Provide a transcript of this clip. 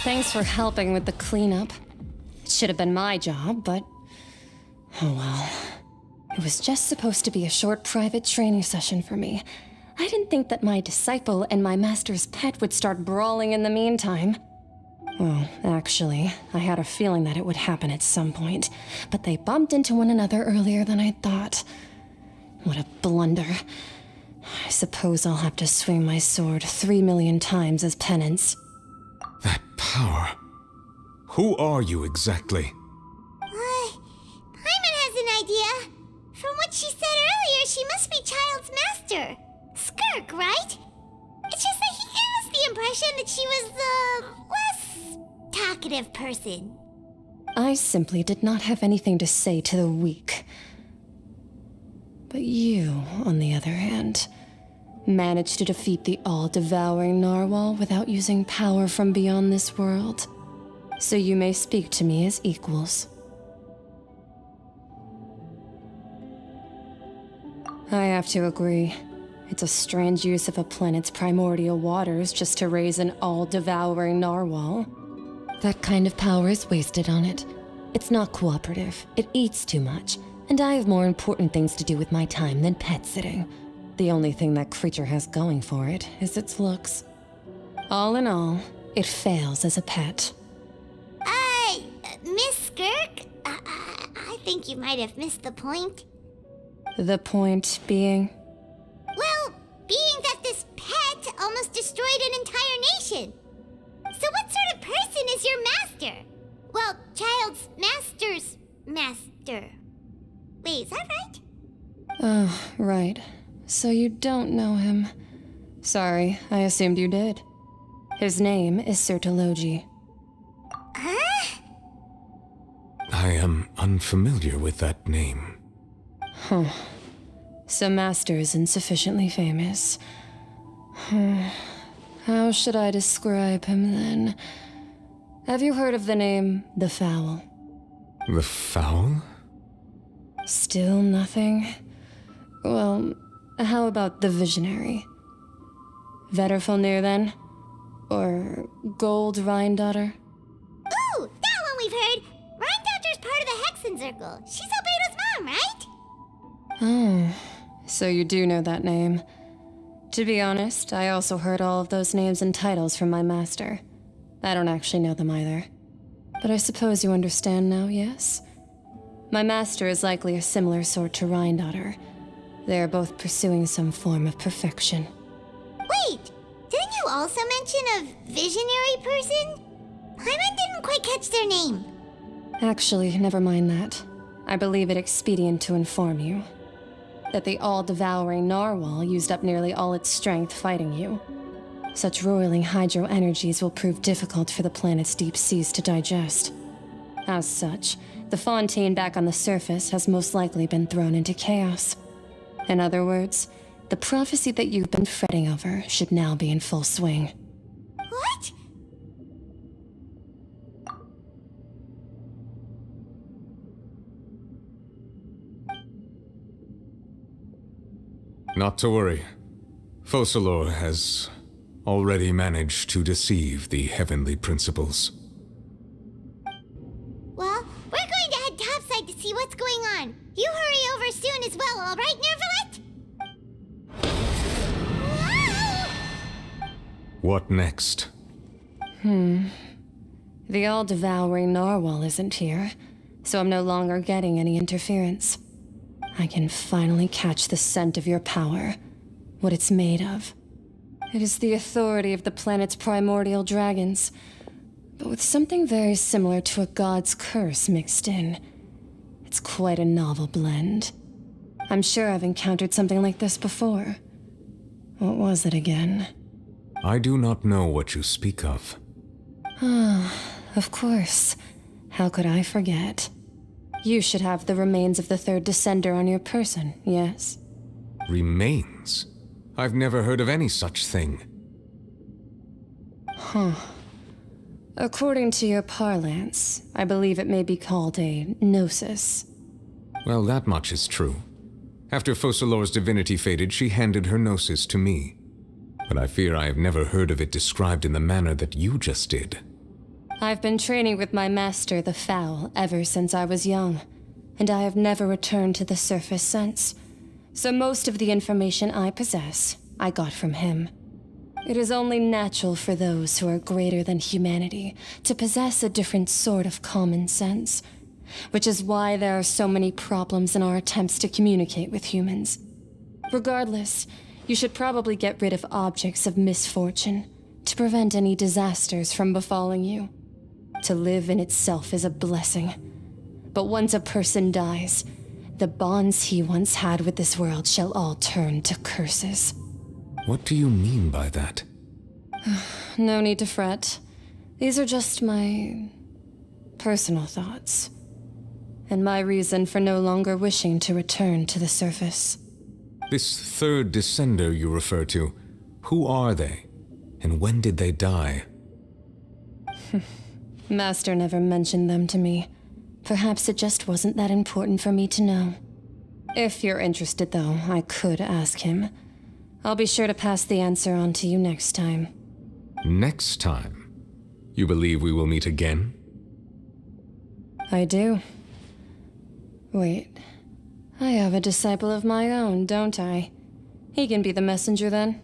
Thanks for helping with the cleanup. It should have been my job, but... oh well. It was just supposed to be a short private training session for me. I didn't think that my disciple and my master's pet would start brawling in the meantime. Well, actually, I had a feeling that it would happen at some point, but they bumped into one another earlier than I'd thought. What a blunder. I suppose I'll have to swing my sword 3 million times as penance. That power. Who are you exactly? Paimon has an idea. From what she said earlier, she must be Childe's master. Skirk, right? It's just that he gave us the impression that she was the less talkative person. I simply did not have anything to say to the weak. But you, on the other hand, managed to defeat the all-devouring narwhal without using power from beyond this world. So you may speak to me as equals. I have to agree. It's a strange use of a planet's primordial waters just to raise an all-devouring narwhal. That kind of power is wasted on it. It's not cooperative. It eats too much. And I have more important things to do with my time than pet sitting. The only thing that creature has going for it is its looks. All in all, it fails as a pet. Miss Skirk? I think you might have missed the point. The point being? Well, being that this pet almost destroyed an entire nation. So what sort of person is your master? Well, Childe's master's master. Wait, is that right? Oh, right. So you don't know him. Sorry, I assumed you did. His name is Sertologi. Huh? I am unfamiliar with that name. Huh. So Master isn't sufficiently famous. How should I describe him then? Have you heard of the name The Fowl? The Fowl? Still nothing? Well, how about the Visionary? Vetterfulnir then? Or Gold Rhine-Daughter? Ooh, that one we've heard! Rhine-Daughter's part of the Hexen Circle. She's Albedo's mom, right? Oh, so you do know that name. To be honest, I also heard all of those names and titles from my master. I don't actually know them either. But I suppose you understand now, yes? My master is likely a similar sort to Rhine-Daughter. They are both pursuing some form of perfection. Wait, didn't you also mention a visionary person? Paimon didn't quite catch their name. Actually, never mind that. I believe it expedient to inform you that the all-devouring narwhal used up nearly all its strength fighting you. Such roiling hydro energies will prove difficult for the planet's deep seas to digest. As such, the Fontaine back on the surface has most likely been thrown into chaos. In other words, the prophecy that you've been fretting over should now be in full swing. What? Not to worry. Focalor has already managed to deceive the heavenly principles. Well, we're going to head topside to see what's going on. You hurry over soon as well, all right, Neuvillette? What next? The all-devouring narwhal isn't here, so I'm no longer getting any interference. I can finally catch the scent of your power, what it's made of. It is the authority of the planet's primordial dragons, but with something very similar to a god's curse mixed in. It's quite a novel blend. I'm sure I've encountered something like this before. What was it again? I do not know what you speak of. Of course. How could I forget? You should have the remains of the third descender on your person, yes? Remains? I've never heard of any such thing. According to your parlance, I believe it may be called a gnosis. Well, that much is true. After Focalor's divinity faded, she handed her gnosis to me. But I fear I have never heard of it described in the manner that you just did. I've been training with my master, the Foul, ever since I was young, and I have never returned to the surface since. So most of the information I possess, I got from him. It is only natural for those who are greater than humanity to possess a different sort of common sense, which is why there are so many problems in our attempts to communicate with humans. Regardless, you should probably get rid of objects of misfortune to prevent any disasters from befalling you. To live in itself is a blessing. But once a person dies, the bonds he once had with this world shall all turn to curses. What do you mean by that? No need to fret. These are just my personal thoughts, and my reason for no longer wishing to return to the surface. This third descender you refer to, who are they? And when did they die? Master never mentioned them to me. Perhaps it just wasn't that important for me to know. If you're interested, though, I could ask him. I'll be sure to pass the answer on to you next time. Next time? You believe we will meet again? I do. Wait. I have a disciple of my own, don't I? He can be the messenger then.